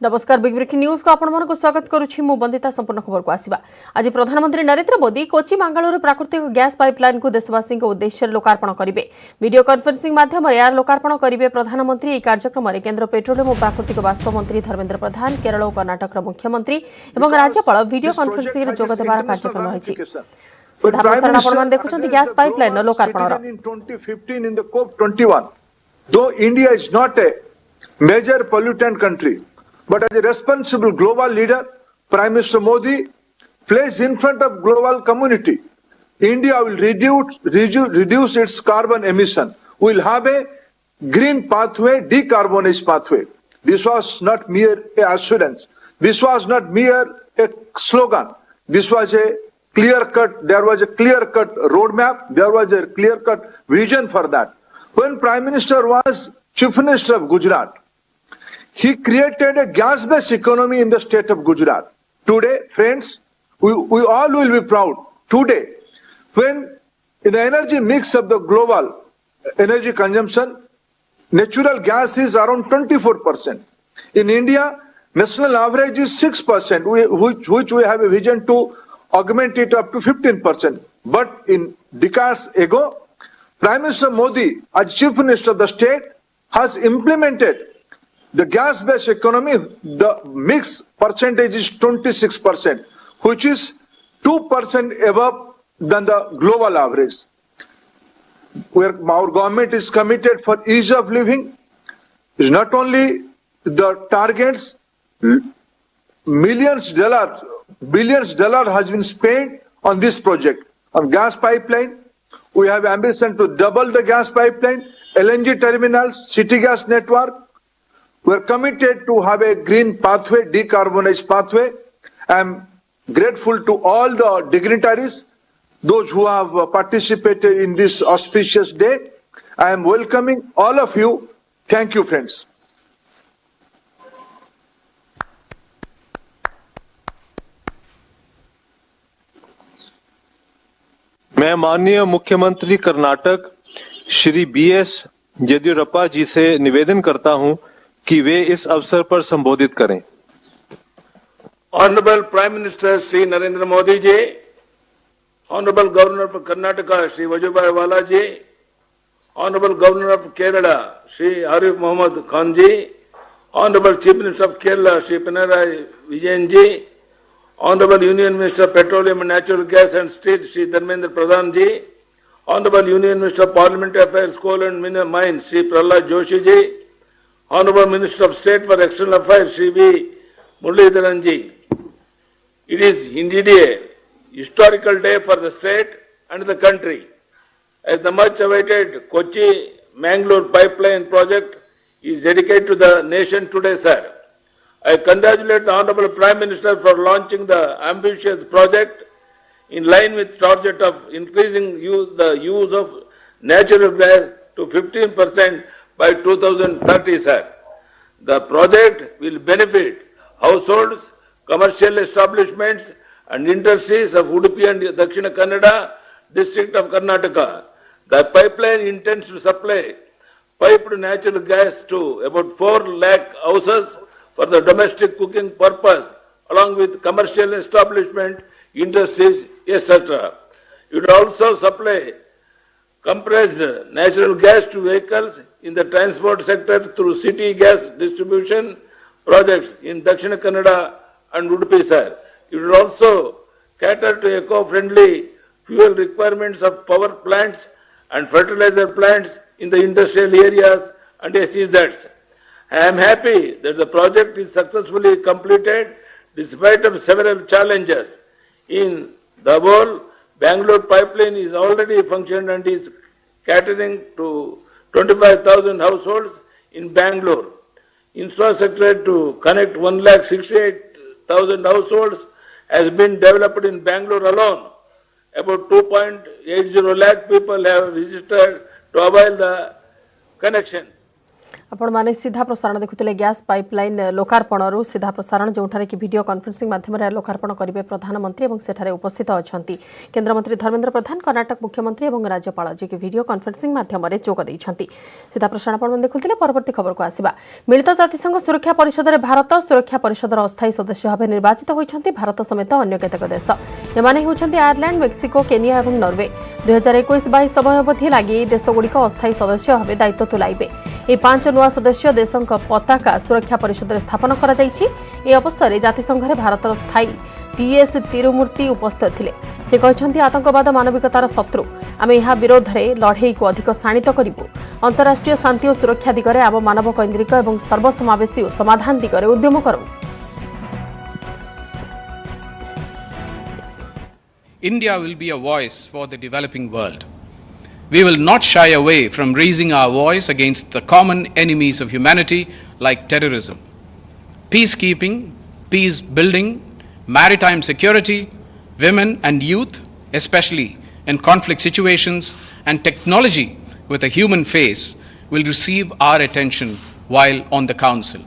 नमस्कार big breaking news को आपण स्वागत करुछि मु बंदिता संपूर्ण खबर को आसीबा। आज प्रधानमंत्री नरेंद्र मोदी कोची मंगलुरु प्राकृतिक गैस पाइपलाइन को देशवासी उद्देश्य लोकार्पण करेंगे। वीडियो कॉन्फ्रेंसिंग माध्यम यार लोकार्पण करेंगे प्रधानमंत्री। यह कार्यक्रम में केंद्र पेट्रोलियम और प्राकृतिक वाष्प मंत्री धर्मेंद्र प्रधान, केरल और कर्नाटक मुख्यमंत्री और राज्यपाल वीडियो कॉन्फ्रेंसिंग में जोग देवार कार्यक्रम रही। सीधा प्रसारण आपण देखुछन्ति गैस पाइपलाइन लोकार्पण। Though India is not a major pollutant country, but as a responsible global leader, Prime Minister Modi plays in front of global community. India will reduce its carbon emission. We will have a green pathway, decarbonized pathway. This was not mere assurance. This was not mere a slogan. This was a clear-cut. There was a clear-cut roadmap. There was a clear-cut vision for that. When Prime Minister was Chief Minister of Gujarat, he created a gas-based economy in the state of Gujarat. Today, friends, we all will be proud. Today, when in the energy mix of the global energy consumption, natural gas is around 24%. In India, national average is 6%, which we have a vision to augment it up to 15%. But in decades ago, Prime Minister Modi, as Chief Minister of the state, has implemented the gas-based economy. The mix percentage is 26%, which is 2% above than the global average. Where our government is committed for ease of living, is not only the targets, billions dollars has been spent on this project, on gas pipeline. We have ambition to double the gas pipeline, LNG terminals, city gas network. We are committed to have a green pathway, decarbonized pathway. I am grateful to all the dignitaries, those who have participated in this auspicious day. I am welcoming all of you. Thank you, friends. मैं माननीय मुख्यमंत्री Karnataka Shri BS Yediyurappa जी से निवेदन करता हूं कि वे इस अवसर पर संबोधित करें। Honorable Prime Minister Shri Narendra Modi ji, Honorable Governor of Karnataka Shri Vajubhai Vala ji, Honorable Governor of Kerala Shri Arif Mohammad Khan ji, Honorable Chief Minister of Kerala Shri Pinarayi Vijayan ji, Honorable Union Minister of Petroleum and Natural Gas and Steel Shri Dharmendra Pradhan ji, Honorable Union Minister of Parliamentary Affairs, Coal and Mines Shri Prahlad Joshi ji, Honorable Minister of State for External Affairs Shri V. Muralidharan ji. It is indeed a historical day for the state and the country, as the much awaited Kochi-Mangalore pipeline project is dedicated to the nation today, sir. I congratulate the Honorable Prime Minister for launching the ambitious project in line with target of increasing the use of natural gas to 15% by 2030, sir. The project will benefit households, commercial establishments and industries of Udupi and Dakshina Kannada district of Karnataka. The pipeline intends to supply piped natural gas to about 4 lakh houses for the domestic cooking purpose, along with commercial establishment, industries, etc. It would also supply compressed natural gas to vehicles in the transport sector through city gas distribution projects in Dakshina Kannada and Udupi, sir. It would also cater to eco-friendly fuel requirements of power plants and fertilizer plants in the industrial areas and SEZs. I am happy that the project is successfully completed despite of several challenges. In the whole, Bangalore pipeline is already functioning and is catering to 25,000 households in Bangalore. Infrastructure to connect 1,68,000 households has been developed in Bangalore alone. About 2.80 lakh people have registered to avail the connections. आपण माने सीधा प्रसारण देखुले gas pipeline लोकार्पण सीधा प्रसारण जो कि video conferencing माध्यम लोकार्पण करेंगे प्रधानमंत्री और सेठारे उपस्थित अच्छा केन्द्रमंत्री धर्मेन्द्र प्रधान कर्नाटक मुख्यमंत्री और राज्यपाल जी वीडियो कॉन्फ्रेंसिंग माध्यम जोग देइछंती। सीधा प्रसारण आपण देखुले परवर्ती खबर को आसिबा। मिलित जातिसंघ सुरक्षा परिषद में भारत सुरक्षा परिषद अस्थायी सदस्य भाव निर्वाचित होइछंती भारत समेत अन्य केतक देश एमाने होउछंती आयरलैंड मेक्सिको केनिया और नॉर्वे 2021-22 समय अवधि लगी देशगुड़िक अस्थायी सदस्य भाव दायित्व तुलाइबे। ये 5 नुआ सदस्य देशों पताका सुरक्षा परिषद में स्थापन कर अवसर में जातिसंघ भारत स्थायी टीएस तिरुमूर्ति उपस्थित थे। से कहते आतंकवाद मानविकतार शत्रु आम यह विरोध में लड़े को अधिक शाणित करूँ अंतर्राष्ट्रीय शांति और सुरक्षा दिगरे आम मानव कैन्द्रिक और सर्वसमावेशी समाधान दिगरे उद्यम करूँ। India will be a voice for the developing world. We will not shy away from raising our voice against the common enemies of humanity like terrorism, peacekeeping, peace building, maritime security, women and youth, especially in conflict situations, and technology with a human face will receive our attention while on the council.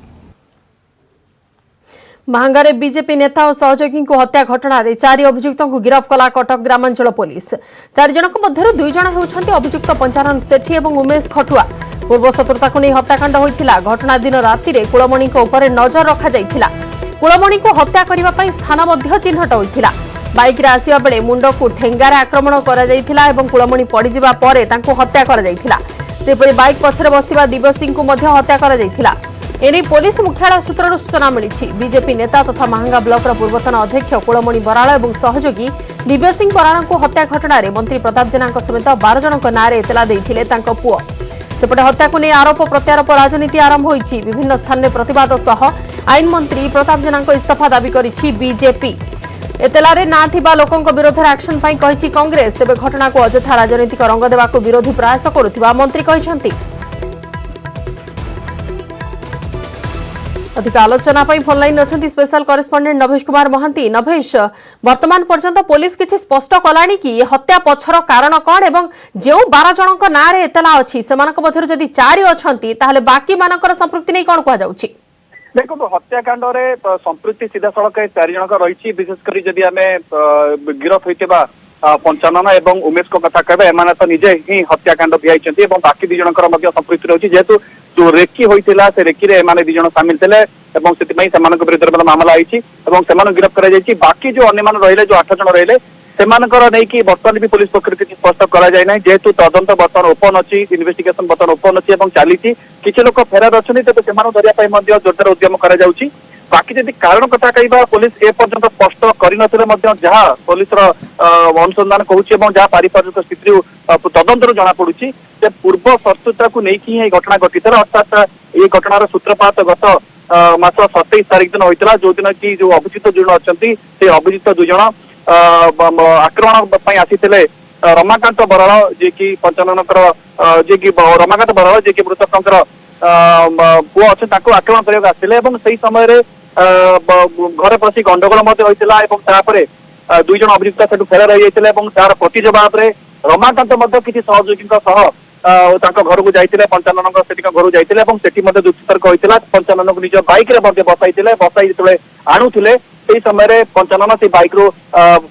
Mahangare BJP नेता और सहयोगी को हत्या घटना रे 4 अभियुक्तों को गिरफ्त कला कटक ग्रामांचल पुलिस। 4 जनक मध्यरु 2 जन होउछन्ति अभियुक्त पंचानन सेठी एवं उमेश खटुआ। पूर्व शत्रुता को नहीं हत्याकांड होइथिला। घटना दिन राति रे कुलमणि को ऊपर नजर रखा जाइथिला। कुलमणि को हत्या करिवा पई स्थान मध्य चिन्हट होइथिला। बाइक रे आसीबा बेले मुंड को ठेंगारे आक्रमण करा जाइथिला एवं कुलमणि पड़ी जिबा परे तांको हत्या करा जाइथिला। सेपरि बाइक पछरे बस्तिबा दिव्यसिंह को मध्य हत्या करा जाइथिला। एने पुलिस मुख्यालय सूत्र सूचना मिली। बीजेपी नेता तथा महांगा ब्लॉक पूर्वतन अध्यक्ष कुलमणि बराड़ और सहयोगी दिव्यसिंह बराड़ को हत्या घटना प्रताप जेना समेत 12 जन नाँ एतला देइथिले तांको पुओ। सेपटे हत्या को नहीं आरोप प्रत्यारोप राजनीति आरंभ होइछि। विभिन्न स्थान में प्रतिवाद सह आईन मंत्री प्रताप जेना इस्तीफा दाबी करिछि बीजेपी। एतलारे ना थिबा लोकंक विरोध एक्शन पाई कहिछि कांग्रेस। तेबे घटना को अଯଥା राजनीतिक रंग देबाको विरोधी प्रयास करुथिबा मंत्री कहिसंती। अधिक आलोचना फोन लाइन अच्छा स्पेशल करेस्पंडेंट नभेश कुमार महांती। नभेश, वर्तमान पर्यंत पुलिस किसी स्पष्ट कलानी कि हत्या पछर कारण कौन एवं जो 12 जनक नाँ रे एतला अछि सेमानक मध्यरु जदि 4 अछंती ताहले बाकी मानकर संपृक्ति नै कोन कुआ जाउछि? देखो तो हत्याकांड रे संपृक्ति सीधा सड़क 4 जनक रही। विशेषकर जदि आमे गिरफ होइतेबा पंचानन एवं उमेश को कथा कहबे एमाने तो निजे ही हत्याकांड भियाइछंती एवं बाकी 2 जनकर मध्य संपृक्ति रही। जेहेतु जो रेकी होइतिला से रेकी रे एमाने 2 जन शामिल थिले एवं सेतिपई सेमानक विरुद्ध में मामला आइछि एवं सेमानक गिरफ्त करा जाइछि। बाकी जो अन्य मान रहिले जो 8 जन रहिले सेमानकर नै कि वर्तमान भी पुलिस पक्ष किछि स्पष्ट करा जाय नै। जेहेतु तदंत वर्तमान ओपन अछि, इन्वेस्टिगेशन वर्तमान ओपन अछि एवं चालिछि। किछि लोक फेरार अछन्ति तेबे सेमानक धरिया पई मध्य जोरदार उद्यम करा जाउछि। बाकी जदि कारण कथा कहबा पुलिस ए पर्यंत स्पष्ट करिनथिले मध्य जहा पुलिस रो अनुसंधान कहूछि एवं जहा पारिपार्श्विक स्थिति तदंतर जना पडुछि जे पूर्व शत्रुता को नेकी ही घटना घटितला। अर्थात ये घटनार सूत्रपात गत मास 27 तारिख दिन होइतला जो दिन कि जो अभियुक्त 2 जन अछंती से अभियुक्त 2 जन आक्रमण पई आसीथिले रमाकांत बराड़ जे कि पंचाननकर जे कि रमाकांत बराड़ जे कि मृतकंकर पुओ अछि ताको आक्रमण करबा आसिले एवं सही समय रे घरे पसी गंडगोल मते होइतला एवं तापरे 2 जन अभियुक्त सेटु फेरार रहि जाइतले एवं तार प्रति जवाब रे रमाकांत मते किछि सहयोगीक सह ताको घर को जाइतले पंचाननक सेटिक घर जाइतले एवं सेठी मते दुष्तर्क होइतला। पंचाननक निज बाइक रे मते बसाइतले बसाई जेतले आनुथिले सेही समय रे पंचानन से बाइक रो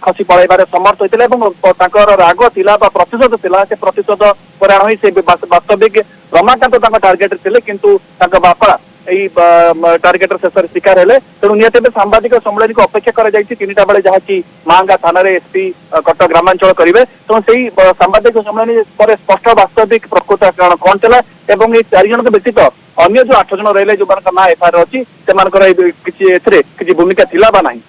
खसी पळाइबारे समर्थ होइतले एवं ताकर राग थिला बा प्रतिशोध थिला से प्रतिशोध परिणाम होई से वास्तविक रमाकांत ताका टार्गेट थिले किंतु ताका बापा एई टार्गेटर शेष शिकार हेले। तेणु निहत सांबादिक सम्मेलन को अपेक्षा करा जाइछि 3टा बेले जहा कि मांगा थाना रे एसपी कटक ग्रामांचल करिवे। तेणु सेही सांबादिक सम्मेलन पर स्पष्ट वास्तविक प्रकृत कारण कोन थिला एवं ए 4 जन के व्यतीत अन्य जो 8 जन रहले जो मानक ना एफआईआर अछि सेमानकर किछि एथरे किछि भूमिका थिला बा नाही।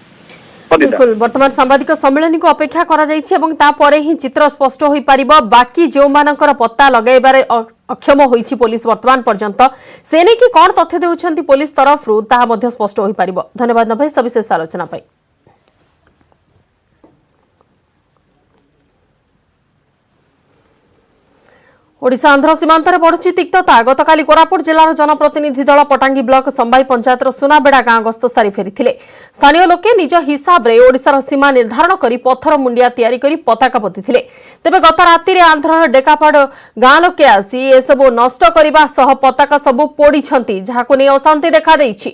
बिल्कुल वर्तमान सांबादिक सम्मेलन को अपेक्षा करा जाइछि एवं तापरे ही चित्र स्पष्ट होई परिबो। बाकी जो मानकर पत्ता लगाइबारे अक्षम होइछि पुलिस वर्तमान पर्यंत से नै कि कोन तथ्य देउछन्ति पुलिस तरफ रु ताहा मध्य स्पष्ट होई परिबो। धन्यवाद नभे सविशेष आलोचना पई। ओडिशा आंध्र सीमांतर बढ़ुची तिक्तता गतकाली कोरापुट जिलार जनप्रतिनिधि दल पटांगी ब्लॉक संबाई पंचायतर सुनाबेड़ा गां गस्त सारी फेरी स्थानीय लोके निज हिसाब रे ओडिशार सीमा निर्धारण करी पत्थर मुंडिया तैयारी करी पताका पोतिथिले तेबे गत राति रे आंध्र डेकापाड़ गां लोके आसी एसबु नष्ट करबा सह पताका सबु पोड़िछंती जाहाको नै अशांति देखा देइछि।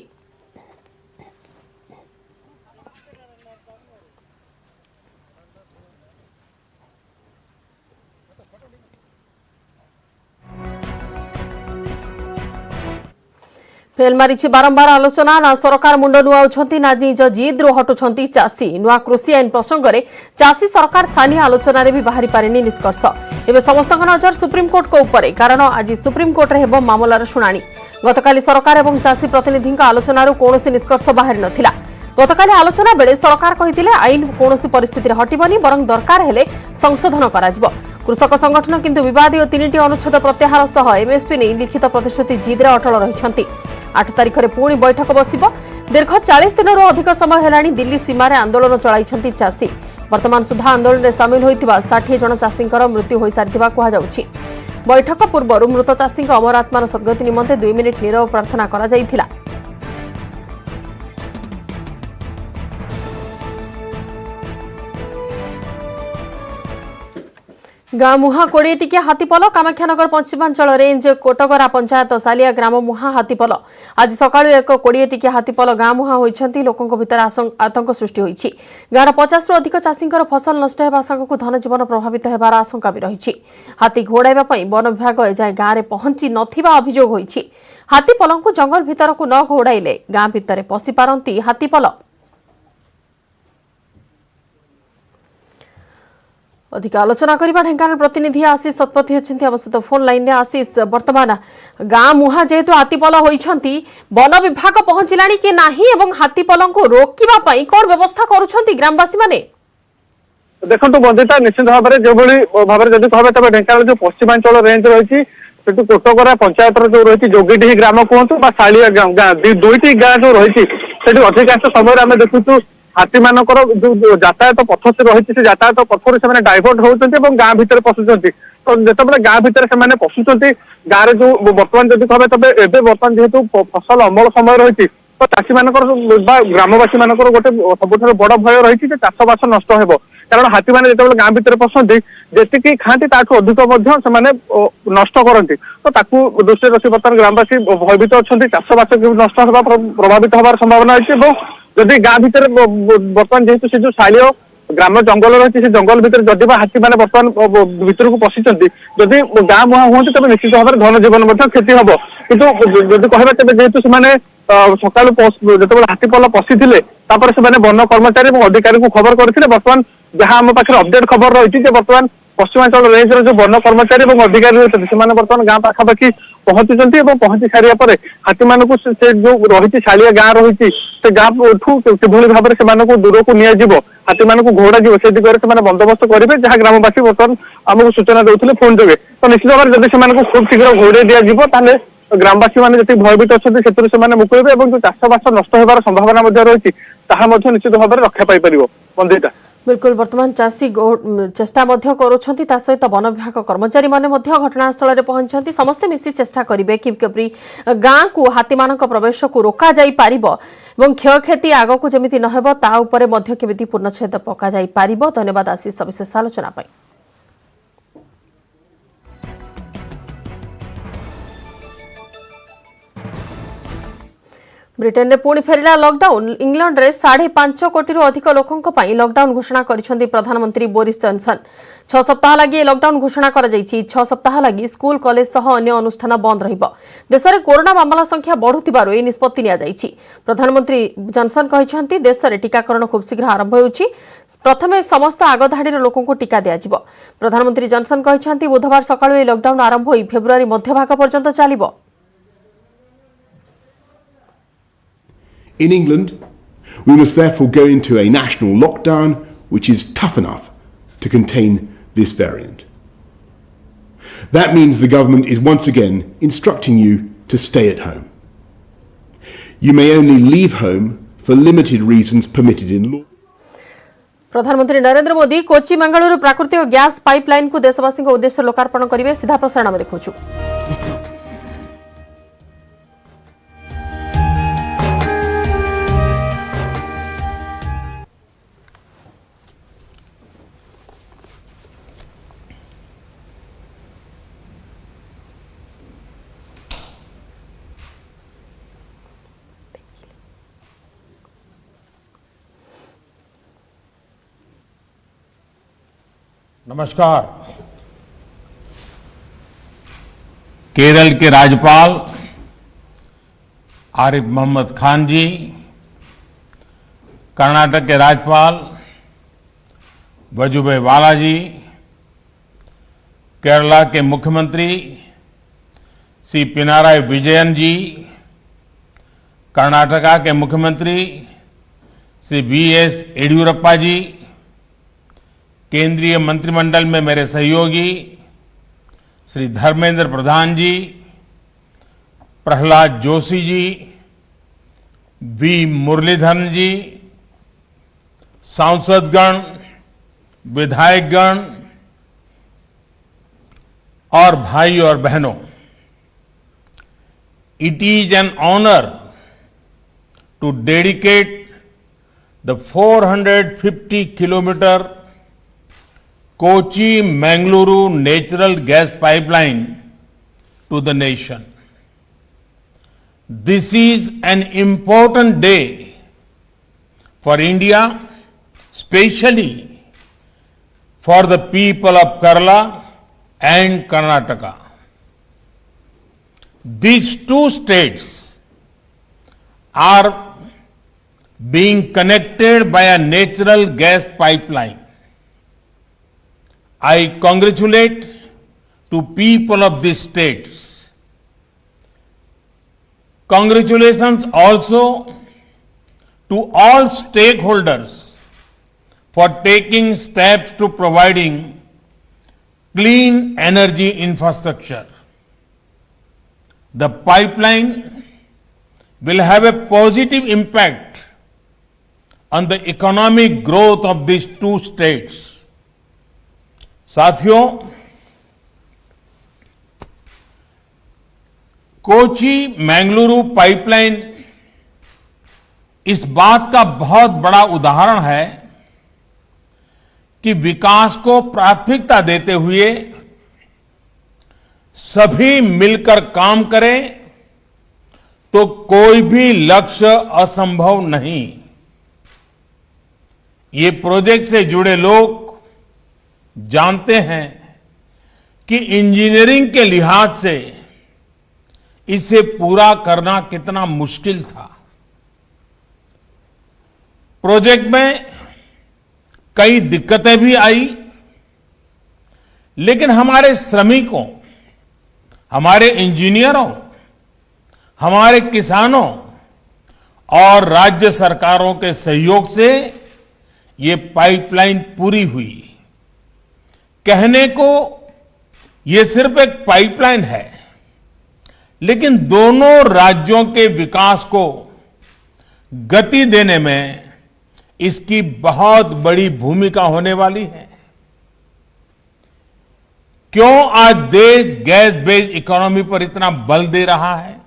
फेल मारी बारंबार आलोचना ना सरकार मुंड नुआउछंती ना निज जिद्रु हटुछंती चाषी नुआ कृषि आईन प्रसंग में चाषी सरकार सानी आलोचना रे भी बाहरी पारिनी निष्कर्ष एवं समस्त नजर सुप्रीमकोर्ट को ऊपर कारण आज सुप्रीमकोर्ट रे हेबो मामलार शुणाणी गतकाली सरकार एवं चाषी प्रतिनिधि आलोचनार कौन निष्कर्ष बाहरी नथिला गतकाली आलोचना बेले सरकार कहिथिले आईन कौन परिस्थिति हटिबनी बरं दरकार हेले संशोधन कराजिबो कृषक संगठन किंतु विवादीय 3टी अनुच्छेद प्रत्याहार सह एमएसपी नै लिखित प्रतिश्रुति जिद्रे अटल रहिछंती 8 तारिख में पुणी बैठक बसिब दीर्घ 40 दिन अधिक समय हेलाणी दिल्ली सीमार आंदोलन चलाइछंती चाषी वर्तमान सुधा आंदोलन में सामिल होइतिबा 60 जन चाषींकर मृत्यु होई सारितिबा कुहा जाउछि। बैठक पूर्व मृत चाषी अमर आत्मार सद्गति निमंते 2 मिनिट नीरव प्रार्थना करा जाइथिला। गाँ मुहा 20 टिकिया हाथीपल कामाख्यानगर पश्चिमांचल रेंज कोटगरा पंचायत सालिया ग्राम मुहा हाथीपल आज सकाळु एक 20 टिकिया हाथीपल गाँ मुहा होइछंती लोकंक भितर आतंक सृष्टि होइछि। गाँर 50 रु अधिक चाषींकर फसल नष्ट हेबा संगकु धनजीवन प्रभावित हेबार आशंका भी रहिछि। हाथी घोड़ाइबा पई वन विभाग एजाय गाँरे पहुंची नथिबा अभियोग होइछि। हाथीपलंकु जंगल भितरकु न घोड़ाइले गाँ भितरे पसि पारंती हाथीपल। अधिक आलोचना करबा ढेंकानाल प्रतिनिधि आशीष शतपथी अछंती अवसत फोन लाइन ने आशीष वर्तमान गाँ मुहा जेहेतु हाथीपल होइछंती वन विभाग पहुंचलानी कि नाही एवं हाथीपलंक रोकिबा पई कोन व्यवस्था करूछंती ग्रामवासी माने देखंतु बंदिता निश्चित भाबरे जेभଳି भाबरे जदि कहबे तबे ढेंकानाल जो पश्चिमांचल रेंज रहिछि सेटु कोटगरा पंचायतर जो रहिछि जोगीडी ग्राम कोहंतु बा सालिया गाँ दुईटी गाँ जो रहिछि सेटु अधिकांश समय आमे देखुछु हाथी मानकर जो यातायात पथ से रही से यातायात पथर से डाइवर्ट होती गाँ भितर पशुंट तो जिते गाँ भितर से पशुंट गाँव में जो बर्तमान जब कहे तबे एवं बर्तमान जेहेतु फसल अमल समय रही तो चाषी मानकर ग्रामवासी मानकर गोटे सब बड़ भय रही चाषबास नष्ट हो कारण हाथी मैंने जो गाँ भितर पशंती जी खाती अधिक नष्ट करती तो दृष्टि रखी बर्तमान ग्रामवासी भयभीत अच्छा चाषबास नष्ट होगा प्रभावित होवार संभावना अच्छी जदि गाँ भितर बर्तमान जेहेतु से जो शालीय ग्राम जंगल रही है जंगल भितर जदि हाथी मैंने बर्तमान भितर को पशिंट जदि गाँ मुहां हूँ तेज निश्चित भाव में धन जीवन क्षति हम कितु कहबा तेज जेहेतु से सका जो हाथीपल पशिले वन कर्मचारी और अधिकारी को खबर करते बर्तमान जहाँ आम पाखे अपडेट खबर रही है बर्तमान पश्चिमांचल रेंज जो वन कर्मचारी और अधिकारी रही से बर्तमान गाँ पाखापाखि पहुंचुंट पहुंची सारिया पर हाथी मान से जो रही शालिया गाँ रही से गाँ ठू किभली भाव में दूर को निजी हाथी मान घोड़ा जीव से दिगरे से बंदोबस्त करेंगे जहाँ ग्रामवासी बर्तमान आमको सूचना देते फोन जोगे तो निश्चित भाव में जब से खूब शीघ्र घोड़े दिज्व ग्रामवासी मैंने जी भयभीत अच्छा से मुकैबे और जो चाषबास नष्ट होबार संभावना रही निश्चित भाव में रक्षा पाई बंदिता बिल्कुल वर्तमान चाषी चेष्टा करुछंती ता सहित वन विभाग कर्मचारी माने घटनास्थल में पहुंचती समस्ते मिसी चेष्टा करेंगे कि गाँ को हाथी मान प्रवेश को रोका जाई पारिबो एवं क्षयक्षति आग को जमी नहेब ता उपरे मध्य केमिति पूर्णच्छेद पका जाई पारिबो। धन्यवाद आशीष सविशेष आलोचना पाई। ब्रिटेन में पुणी फेरिला लॉकडाउन इंग्लैंड रे 5.5 कोटी अधिक लोकों लॉकडाउन घोषणा करिसेंती प्रधानमंत्री बोरिस जॉनसन 6 सप्ताह लगी लॉकडाउन घोषणा करा जायछि। 6 सप्ताह लगी स्कूल कॉलेज सह अन्य अनुष्ठान बंद रहिबो। देश में कोरोना मामला संख्या बढ़ुथिबारु ए निष्पत्ति निया जायछि। प्रधानमंत्री जॉनसन कहिसेंती देश में टीकाकरण खूब शीघ्र आरंभ होउछि प्रथमे समस्त आगधाड़ी लोकों को टीका दिया जिवो। प्रधानमंत्री जॉनसन कहिसेंती बुधवार सकाळु ए लॉकडाउन आरंभ होई फेब्रुआरी मध्यभाग पर्यंत चलिबो। In England, we must therefore go into a national lockdown which is tough enough to contain this variant. That means the government is once again instructing you to stay at home. You may only leave home for limited reasons permitted in law. प्रधानमंत्री नरेंद्र मोदी कोची मंगलुरु प्राकृतिक gas pipeline को देशवासी उद्देश्य लोकार्पण करेंगे। सीधा प्रसारण में देखु। नमस्कार। केरल के राज्यपाल आरिफ मोहम्मद खान जी, कर्नाटक के राज्यपाल वजुभाई वाला जी, केरला के मुख्यमंत्री श्री पिनाराई विजयन जी, कर्नाटका के मुख्यमंत्री श्री बीएस येडियुरप्पा जी, केंद्रीय मंत्रिमंडल में मेरे सहयोगी श्री धर्मेंद्र प्रधान जी, प्रहलाद जोशी जी, वी मुरलीधरन जी, सांसदगण, विधायकगण और भाई और बहनों, it is an honour to dedicate the 450 kilometre Kochi Mangaluru natural gas pipeline to the nation. This is an important day for India, especially for the people of Kerala and Karnataka. These two states are being connected by a natural gas pipeline. I congratulate to people of these states. Congratulations also to all stakeholders for taking steps to providing clean energy infrastructure. The pipeline will have a positive impact on the economic growth of these two states. साथियों, Kochi Mangaluru pipeline इस बात का बहुत बड़ा उदाहरण है कि विकास को प्राथमिकता देते हुए सभी मिलकर काम करें तो कोई भी लक्ष्य असंभव नहीं। ये प्रोजेक्ट से जुड़े लोग जानते हैं कि इंजीनियरिंग के लिहाज से इसे पूरा करना कितना मुश्किल था। प्रोजेक्ट में कई दिक्कतें भी आई, लेकिन हमारे श्रमिकों, हमारे इंजीनियरों, हमारे किसानों और राज्य सरकारों के सहयोग से ये पाइपलाइन पूरी हुई। कहने को ये सिर्फ एक पाइपलाइन है, लेकिन दोनों राज्यों के विकास को गति देने में इसकी बहुत बड़ी भूमिका होने वाली है। क्यों आज देश गैस बेस्ड इकोनॉमी पर इतना बल दे रहा है?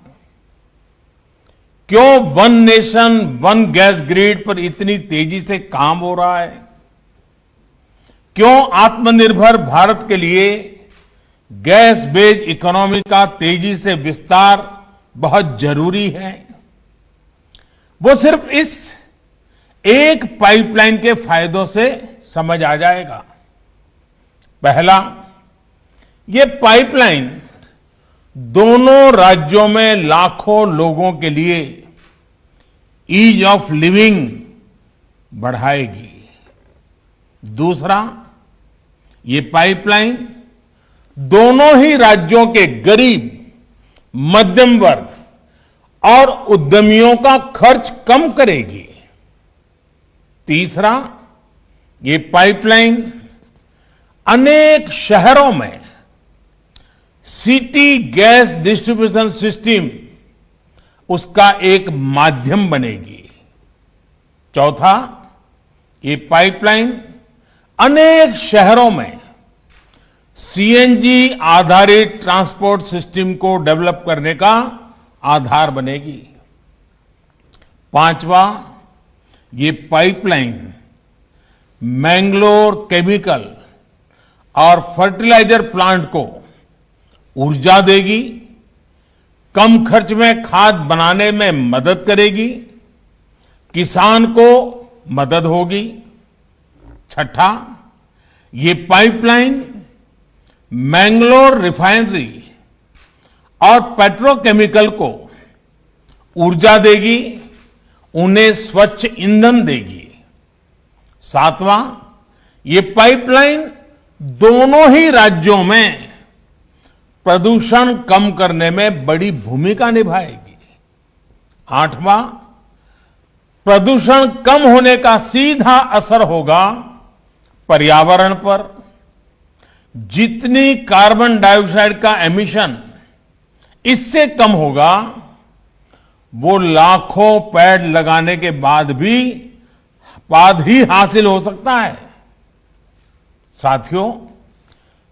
क्यों one nation one gas grid पर इतनी तेजी से काम हो रहा है? क्यों आत्मनिर्भर भारत के लिए गैस बेस्ड इकोनॉमी का तेजी से विस्तार बहुत जरूरी है? वो सिर्फ इस एक पाइपलाइन के फायदों से समझ आ जाएगा। पहला, ये पाइपलाइन दोनों राज्यों में लाखों लोगों के लिए ईज ऑफ लिविंग बढ़ाएगी। दूसरा, ये पाइपलाइन दोनों ही राज्यों के गरीब, मध्यम वर्ग और उद्यमियों का खर्च कम करेगी। तीसरा, ये पाइपलाइन अनेक शहरों में सिटी गैस डिस्ट्रीब्यूशन सिस्टम उसका एक माध्यम बनेगी। चौथा, ये पाइपलाइन अनेक शहरों में सीएनजी आधारित ट्रांसपोर्ट सिस्टम को डेवलप करने का आधार बनेगी। पांचवा, ये पाइपलाइन मैंगलोर केमिकल और फर्टिलाइजर प्लांट को ऊर्जा देगी, कम खर्च में खाद बनाने में मदद करेगी, किसान को मदद होगी। छठा, ये पाइपलाइन मैंगलोर रिफाइनरी और पेट्रोकेमिकल को ऊर्जा देगी, उन्हें स्वच्छ ईंधन देगी। सातवां, ये पाइपलाइन दोनों ही राज्यों में प्रदूषण कम करने में बड़ी भूमिका निभाएगी। आठवां, प्रदूषण कम होने का सीधा असर होगा पर्यावरण पर। जितनी कार्बन डाइऑक्साइड का एमिशन इससे कम होगा, वो लाखों पेड़ लगाने के बाद ही हासिल हो सकता है। साथियों,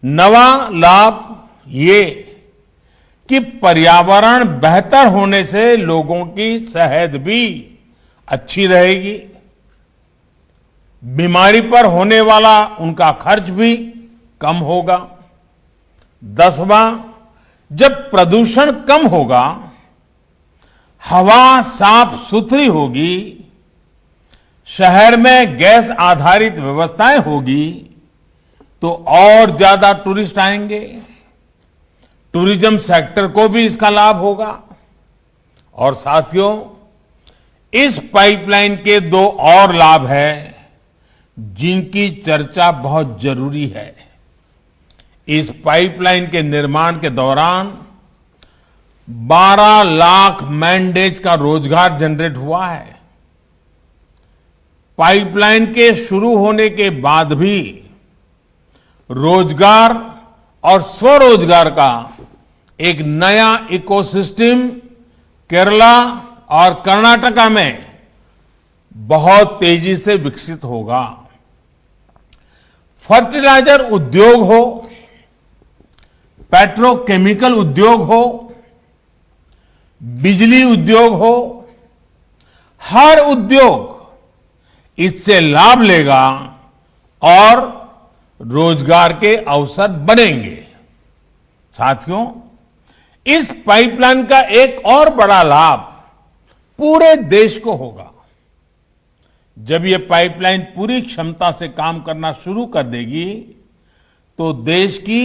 नवा लाभ ये कि पर्यावरण बेहतर होने से लोगों की सेहत भी अच्छी रहेगी, बीमारी पर होने वाला उनका खर्च भी कम होगा। 10वां, जब प्रदूषण कम होगा, हवा साफ सुथरी होगी, शहर में गैस आधारित व्यवस्थाएं होगी, तो और ज्यादा टूरिस्ट आएंगे, टूरिज्म सेक्टर को भी इसका लाभ होगा। और साथियों, इस पाइपलाइन के दो और लाभ हैं जिनकी चर्चा बहुत जरूरी है। इस पाइपलाइन के निर्माण के दौरान 12 लाख मैन डेज का रोजगार जनरेट हुआ है। पाइपलाइन के शुरू होने के बाद भी रोजगार और स्वरोजगार का एक नया इकोसिस्टम केरला और कर्नाटका में बहुत तेजी से विकसित होगा। फर्टिलाइजर उद्योग हो, पेट्रोकेमिकल उद्योग हो, बिजली उद्योग हो, हर उद्योग इससे लाभ लेगा और रोजगार के अवसर बनेंगे। साथियों, इस पाइपलाइन का एक और बड़ा लाभ पूरे देश को होगा। जब यह पाइपलाइन पूरी क्षमता से काम करना शुरू कर देगी, तो देश की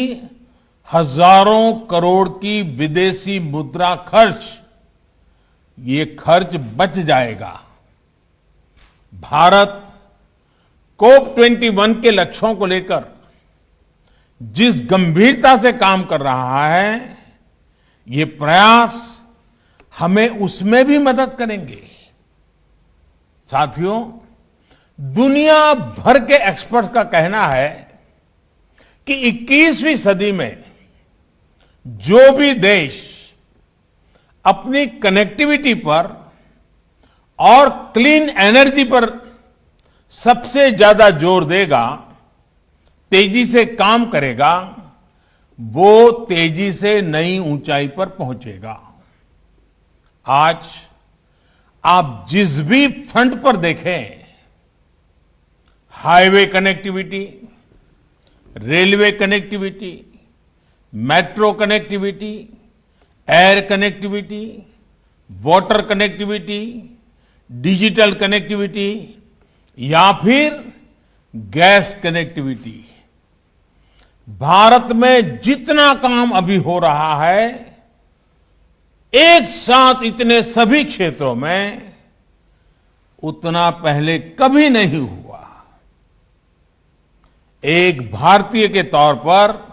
हजारों करोड़ की विदेशी मुद्रा ये खर्च बच जाएगा। भारत COP21 के लक्ष्यों को लेकर जिस गंभीरता से काम कर रहा है, ये प्रयास हमें उसमें भी मदद करेंगे। साथियों, दुनिया भर के एक्सपर्ट्स का कहना है कि 21वीं सदी में जो भी देश अपनी कनेक्टिविटी पर और क्लीन एनर्जी पर सबसे ज्यादा जोर देगा, तेजी से काम करेगा, वो तेजी से नई ऊंचाई पर पहुंचेगा। आज आप जिस भी फ्रंट पर देखें, highway connectivity, railway connectivity, metro connectivity, air connectivity, water connectivity, digital connectivity या फिर गैस कनेक्टिविटी, भारत में जितना काम अभी हो रहा है, एक साथ इतने सभी क्षेत्रों में उतना पहले कभी नहीं हुआ। एक भारतीय के तौर पर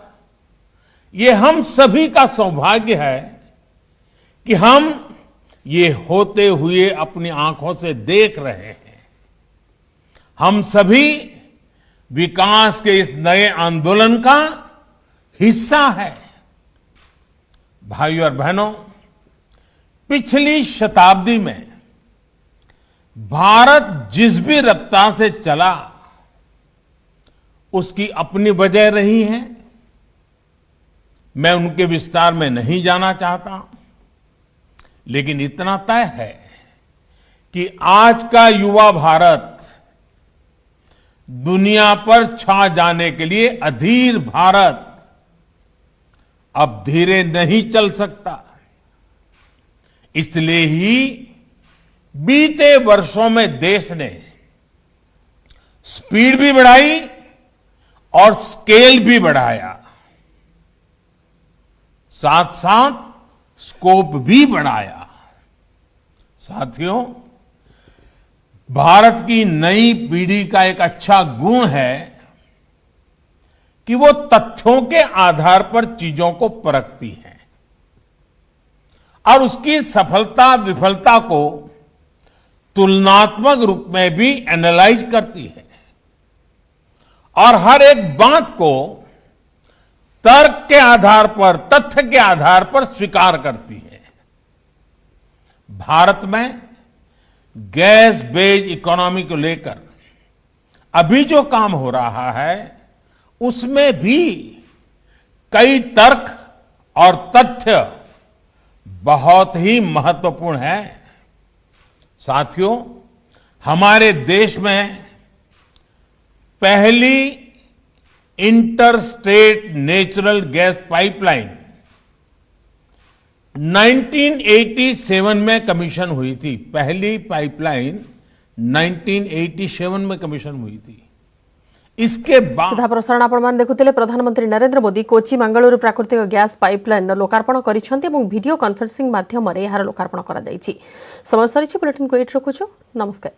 यह हम सभी का सौभाग्य है कि हम ये होते हुए अपनी आंखों से देख रहे हैं। हम सभी विकास के इस नए आंदोलन का हिस्सा है। भाइयों और बहनों, पिछली शताब्दी में भारत जिस भी रफ्तार से चला उसकी अपनी वजह रही है। मैं उनके विस्तार में नहीं जाना चाहता, लेकिन इतना तय है कि आज का युवा भारत दुनिया पर छा जाने के लिए अधीर भारत अब धीरे नहीं चल सकता। इसलिए ही बीते वर्षों में देश ने स्पीड भी बढ़ाई और स्केल भी बढ़ाया, साथ साथ स्कोप भी बढ़ाया। साथियों, भारत की नई पीढ़ी का एक अच्छा गुण है कि वो तथ्यों के आधार पर चीजों को परखती है और उसकी सफलता विफलता को तुलनात्मक रूप में भी एनालाइज करती है और हर एक बात को तर्क के आधार पर, तथ्य के आधार पर स्वीकार करती है। भारत में गैस बेस्ड इकोनॉमी को लेकर अभी जो काम हो रहा है उसमें भी कई तर्क और तथ्य बहुत ही महत्वपूर्ण है। साथियों, हमारे देश में पहली inter state natural gas pipeline 1987 में कमीशन हुई थी। पहली पाइपलाइन 1987 में कमीशन हुई थी। इसके बाद सीधा प्रसारण आपण देखुले प्रधानमंत्री नरेंद्र मोदी कोची मंगलुरु प्राकृतिक गैस पाइपलाइन लोकार्पण करिसेंती एवं वीडियो कॉन्फ्रेंसिंग माध्यम रे यार लोकार्पण करा जायछि। समय सरिछि बुलेटिन को एट रखुछु। नमस्कार।